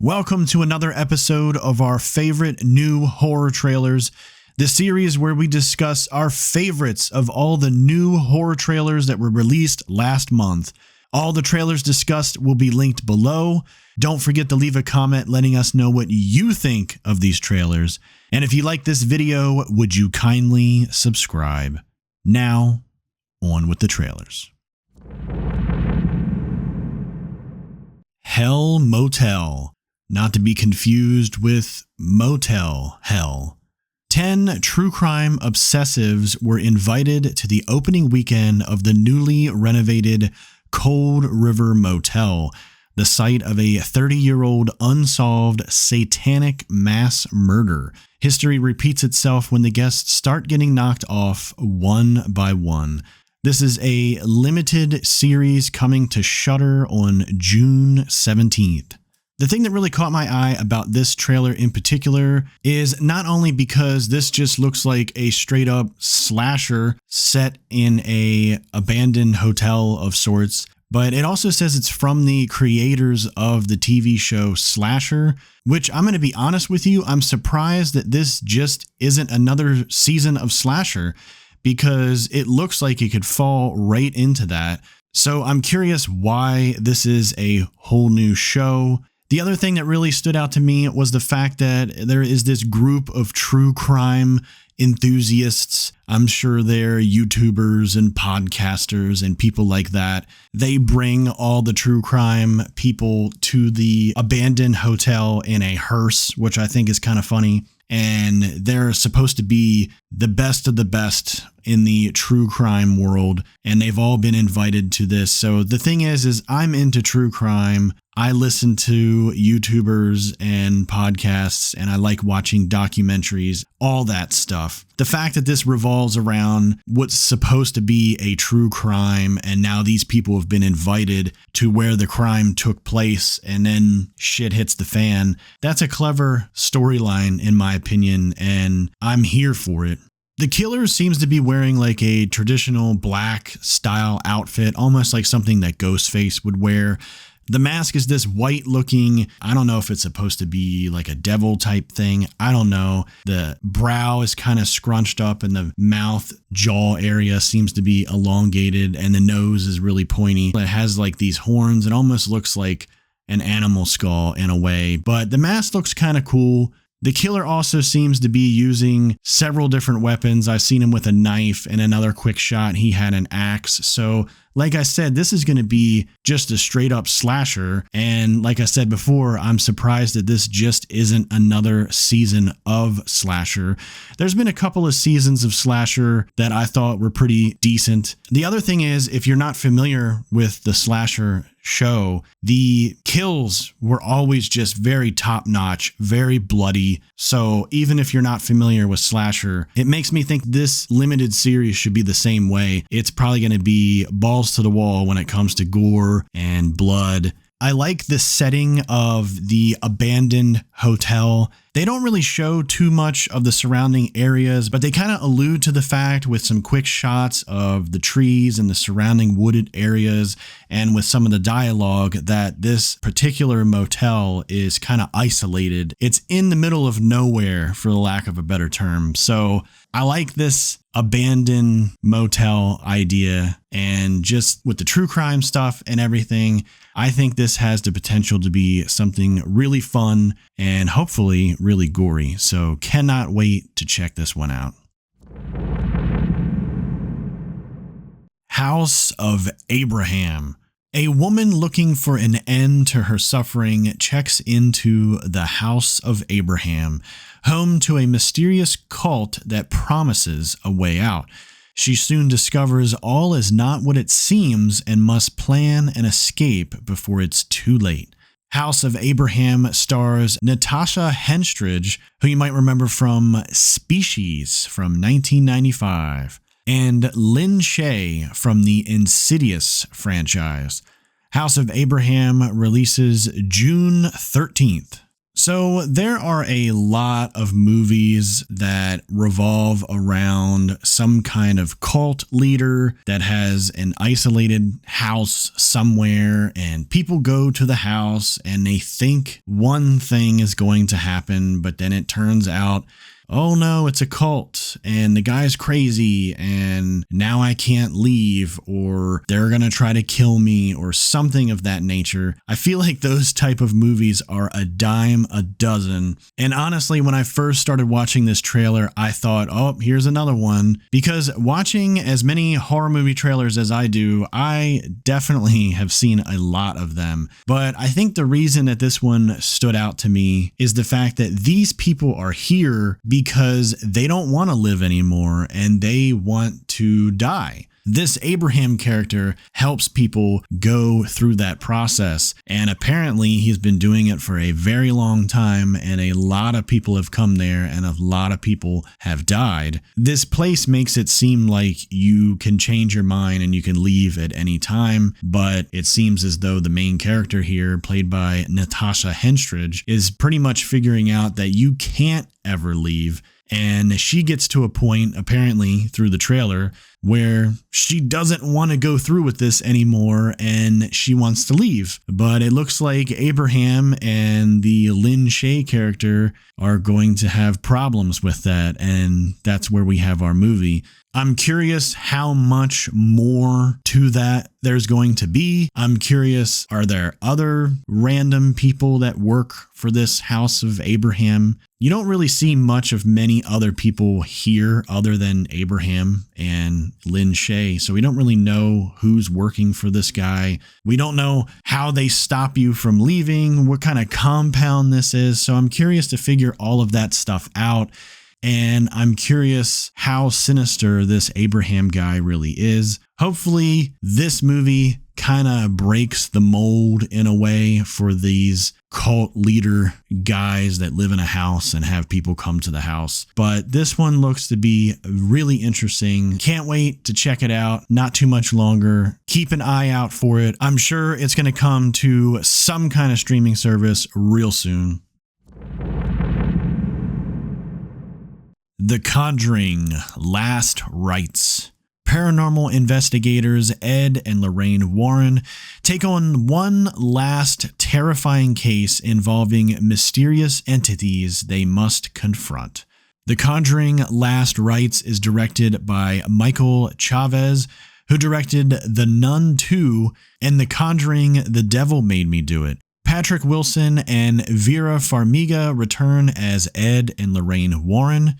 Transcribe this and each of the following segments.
Welcome to another episode of our favorite new horror trailers, the series where we discuss our favorites of all the new horror trailers that were released last month. All the trailers discussed will be linked below. Don't forget to leave a comment letting us know what you think of these trailers. And if you like this video, would you kindly subscribe? Now, on with the trailers. Hell Motel. Not to be confused with Motel Hell. 10 true crime obsessives were invited to the opening weekend of the newly renovated Cold River Motel, the site of a 30-year-old unsolved satanic mass murder. History repeats itself when the guests start getting knocked off one by one. This is a limited series coming to Shudder on June 17th. The thing that really caught my eye about this trailer in particular is not only because this just looks like a straight up slasher set in a abandoned hotel of sorts, but it also says it's from the creators of the TV show Slasher, which I'm going to be honest with you, I'm surprised that this just isn't another season of Slasher because it looks like it could fall right into that. So I'm curious why this is a whole new show. The other thing that really stood out to me was the fact that there is this group of true crime enthusiasts. I'm sure they're YouTubers and podcasters and people like that. They bring all the true crime people to the abandoned hotel in a hearse, which I think is kind of funny. And they're supposed to be the best of the best in the true crime world. And they've all been invited to this. So the thing is I'm into true crime. I listen to YouTubers and podcasts, and I like watching documentaries, all that stuff. The fact that this revolves around what's supposed to be a true crime, and now these people have been invited to where the crime took place, and then shit hits the fan, that's a clever storyline in my opinion, and I'm here for it. The killer seems to be wearing like a traditional black style outfit, almost like something that Ghostface would wear. The mask is this white looking, I don't know if it's supposed to be like a devil type thing. I don't know. The brow is kind of scrunched up and the mouth jaw area seems to be elongated and the nose is really pointy. It has like these horns. It almost looks like an animal skull in a way, but the mask looks kind of cool. The killer also seems to be using several different weapons. I've seen him with a knife and another quick shot. He had an axe. So like I said, this is going to be just a straight up slasher. And like I said before, I'm surprised that this just isn't another season of slasher. There's been a couple of seasons of slasher that I thought were pretty decent. The other thing is, if you're not familiar with the slasher show, the kills were always just very top notch, very bloody. So even if you're not familiar with slasher, it makes me think this limited series should be the same way. It's probably going to be balls to the wall when it comes to gore and blood. I like the setting of the abandoned hotel. They don't really show too much of the surrounding areas, but they kind of allude to the fact with some quick shots of the trees and the surrounding wooded areas and with some of the dialogue that this particular motel is kind of isolated. It's in the middle of nowhere, for the lack of a better term. So I like this abandoned motel idea, and just with the true crime stuff and everything, I think this has the potential to be something really fun and hopefully really gory. So cannot wait to check this one out. House of Abraham. A woman looking for an end to her suffering checks into the House of Abraham, home to a mysterious cult that promises a way out. She soon discovers all is not what it seems and must plan an escape before it's too late. House of Abraham stars Natasha Henstridge, who you might remember from Species from 1995. And Lin Shaye from the Insidious franchise. House of Abraham releases June 13th. So there are a lot of movies that revolve around some kind of cult leader that has an isolated house somewhere, and people go to the house and they think one thing is going to happen, but then it turns out, oh no, it's a cult and the guy's crazy and now I can't leave, or they're going to try to kill me, or something of that nature. I feel like those type of movies are a dime a dozen. And honestly, when I first started watching this trailer, I thought, oh, here's another one. Because watching as many horror movie trailers as I do, I definitely have seen a lot of them. But I think the reason that this one stood out to me is the fact that these people are here because they don't want to live anymore and they want to die. This Abraham character helps people go through that process, and apparently he's been doing it for a very long time, and a lot of people have come there and a lot of people have died. This place makes it seem like you can change your mind and you can leave at any time, but it seems as though the main character here, played by Natasha Henstridge, is pretty much figuring out that you can't ever leave. And she gets to a point, apparently through the trailer, where she doesn't want to go through with this anymore and she wants to leave. But it looks like Abraham and the Lin Shaye character are going to have problems with that, and that's where we have our movie. I'm curious how much more to that there's going to be. I'm curious, are there other random people that work for this House of Abraham? You don't really see much of many other people here other than Abraham and Lin Shaye, so we don't really know who's working for this guy. We don't know how they stop you from leaving, what kind of compound this is, so I'm curious to figure all of that stuff out. And I'm curious how sinister this Abraham guy really is. Hopefully this movie kind of breaks the mold in a way for these cult leader guys that live in a house and have people come to the house. But this one looks to be really interesting. Can't wait to check it out. Not too much longer. Keep an eye out for it. I'm sure it's going to come to some kind of streaming service real soon. The Conjuring: Last Rites. Paranormal investigators Ed and Lorraine Warren take on one last terrifying case involving mysterious entities they must confront. The Conjuring: Last Rites is directed by Michael Chavez, who directed The Nun 2 and The Conjuring: The Devil Made Me Do It. Patrick Wilson and Vera Farmiga return as Ed and Lorraine Warren.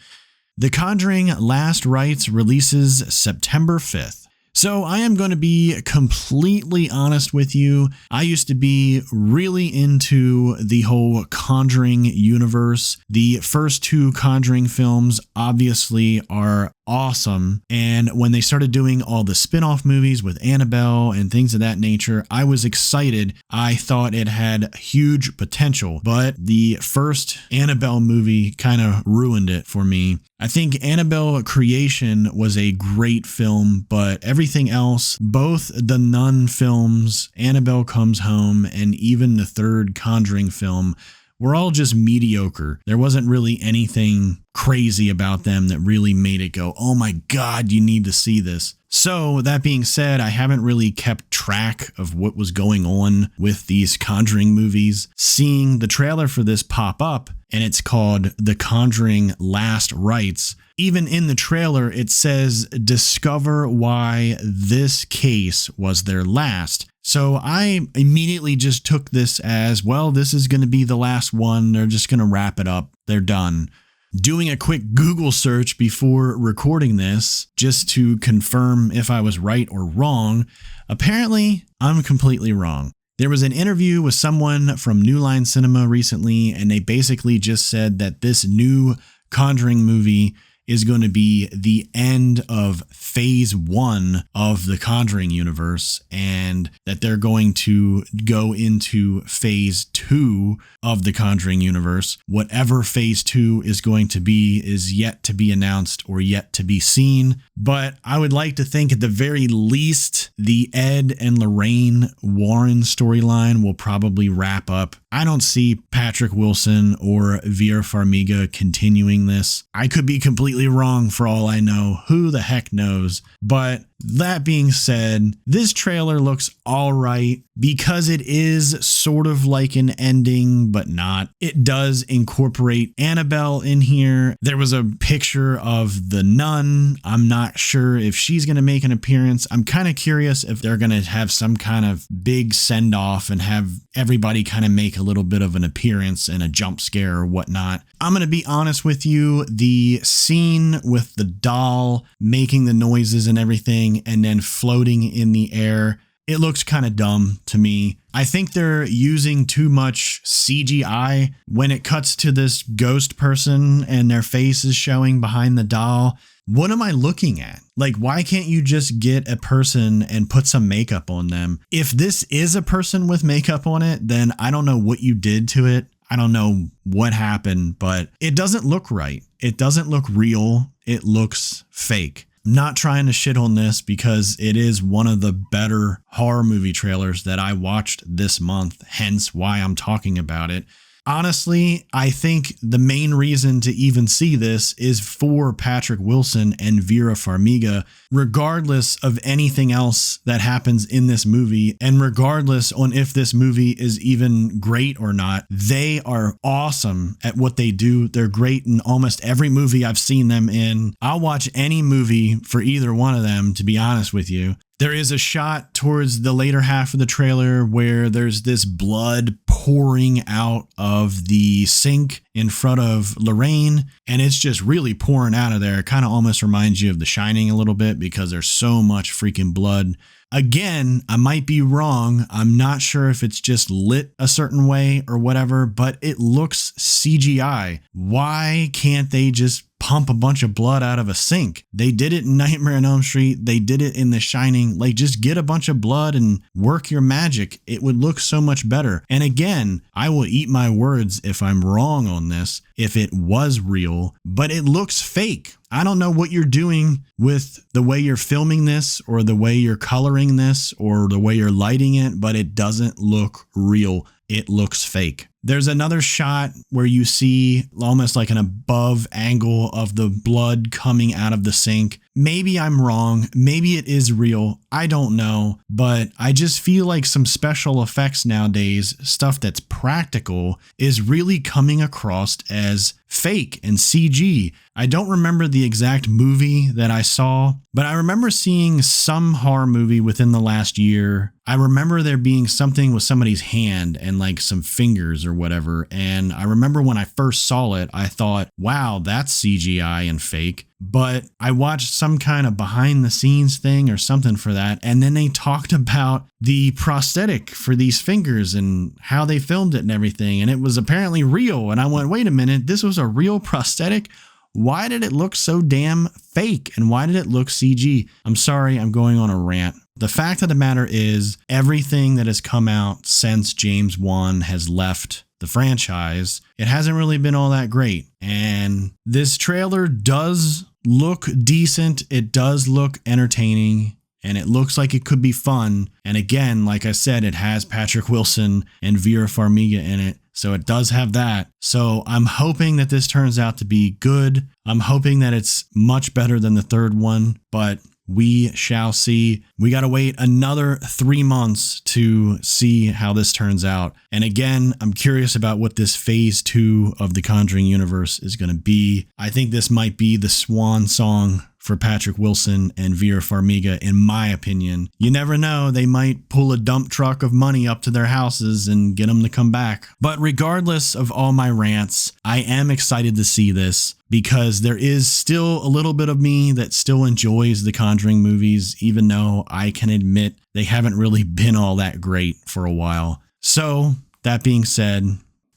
The Conjuring: Last Rites releases September 5th. So I am going to be completely honest with you. I used to be really into the whole Conjuring universe. The first two Conjuring films obviously are awesome, and when they started doing all the spin-off movies with Annabelle and things of that nature, I was excited. I thought it had huge potential, but the first Annabelle movie kind of ruined it for me. I think Annabelle Creation was a great film, but everything else, both the Nun films, Annabelle Comes Home, and even the third Conjuring film, were all just mediocre. There wasn't really anything crazy about them that really made it go, oh my God, you need to see this. So that being said, I haven't really kept track of what was going on with these Conjuring movies. Seeing the trailer for this pop up, and it's called The Conjuring: Last Rites. Even in the trailer, it says, discover why this case was their last. So I immediately just took this as, well, this is going to be the last one. They're just going to wrap it up. They're done. Doing a quick Google search before recording this, just to confirm if I was right or wrong, apparently I'm completely wrong. There was an interview with someone from New Line Cinema recently, and they basically just said that this new Conjuring movie is going to be the end of phase 1 of the Conjuring universe, and that they're going to go into phase 2 of the Conjuring universe. Whatever phase 2 is going to be is yet to be announced or yet to be seen. But I would like to think at the very least, the Ed and Lorraine Warren storyline will probably wrap up. I don't see Patrick Wilson or Vera Farmiga continuing this. I could be completely wrong for all I know. Who the heck knows? But that being said, this trailer looks all right because it is sort of like an ending, but not. It does incorporate Annabelle in here. There was a picture of the nun. I'm not sure if she's going to make an appearance. I'm kind of curious if they're going to have some kind of big send off and have everybody kind of make a little bit of an appearance and a jump scare or whatnot. I'm going to be honest with you. The scene with the doll making the noises and everything and then floating in the air, it looks kind of dumb to me. I think they're using too much CGI when it cuts to this ghost person and their face is showing behind the doll. What am I looking at? Like, why can't you just get a person and put some makeup on them? If this is a person with makeup on it, then I don't know what you did to it. I don't know what happened, but it doesn't look right. It doesn't look real. It looks fake. I'm not trying to shit on this because it is one of the better horror movie trailers that I watched this month, hence why I'm talking about it. Honestly, I think the main reason to even see this is for Patrick Wilson and Vera Farmiga, regardless of anything else that happens in this movie, and regardless on if this movie is even great or not. They are awesome at what they do. They're great in almost every movie I've seen them in. I'll watch any movie for either one of them, to be honest with you. There is a shot towards the later half of the trailer where there's this blood pouring out of the sink in front of Lorraine, and it's just really pouring out of there. It kind of almost reminds you of The Shining a little bit because there's so much freaking blood. Again, I might be wrong. I'm not sure if it's just lit a certain way or whatever, but it looks CGI. Why can't they just pump a bunch of blood out of a sink? They did it in Nightmare on Elm Street. They did it in The Shining. Like, just get a bunch of blood and work your magic. It would look so much better. And again, I will eat my words if I'm wrong on this, if it was real, but it looks fake. I don't know what you're doing with the way you're filming this or the way you're coloring this or the way you're lighting it, but it doesn't look real. It looks fake. There's another shot where you see almost like an above angle of the blood coming out of the sink. Maybe I'm wrong. Maybe it is real. I don't know. But I just feel like some special effects nowadays, stuff that's practical, is really coming across as fake and CG. I don't remember the exact movie that I saw, but I remember seeing some horror movie within the last year. I remember there being something with somebody's hand and like some fingers or whatever. And I remember when I first saw it, I thought, wow, that's CGI and fake. But I watched some kind of behind the scenes thing or something for that. And then they talked about the prosthetic for these fingers and how they filmed it and everything. And it was apparently real. And I went, wait a minute, this was a real prosthetic? Why did it look so damn fake? And why did it look CG? I'm sorry, I'm going on a rant. The fact of the matter is everything that has come out since James Wan has left the franchise, it hasn't really been all that great. And this trailer does look decent. It does look entertaining. And it looks like it could be fun. And again, like I said, it has Patrick Wilson and Vera Farmiga in it. So it does have that. So I'm hoping that this turns out to be good. I'm hoping that it's much better than the third one, but we shall see. We got to wait another 3 months to see how this turns out. And again, I'm curious about what this phase 2 of the Conjuring universe is going to be. I think this might be the swan song for Patrick Wilson and Vera Farmiga, in my opinion. You never know, they might pull a dump truck of money up to their houses and get them to come back. But regardless of all my rants, I am excited to see this because there is still a little bit of me that still enjoys the Conjuring movies, even though I can admit they haven't really been all that great for a while. So, that being said,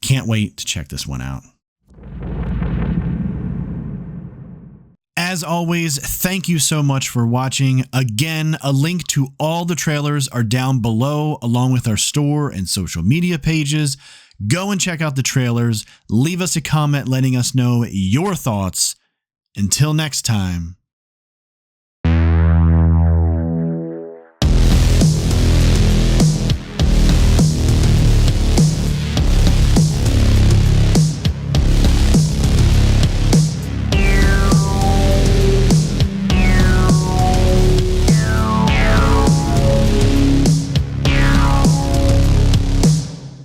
can't wait to check this one out. As always, thank you so much for watching. Again, a link to all the trailers are down below, along with our store and social media pages. Go and check out the trailers. Leave us a comment letting us know your thoughts. Until next time.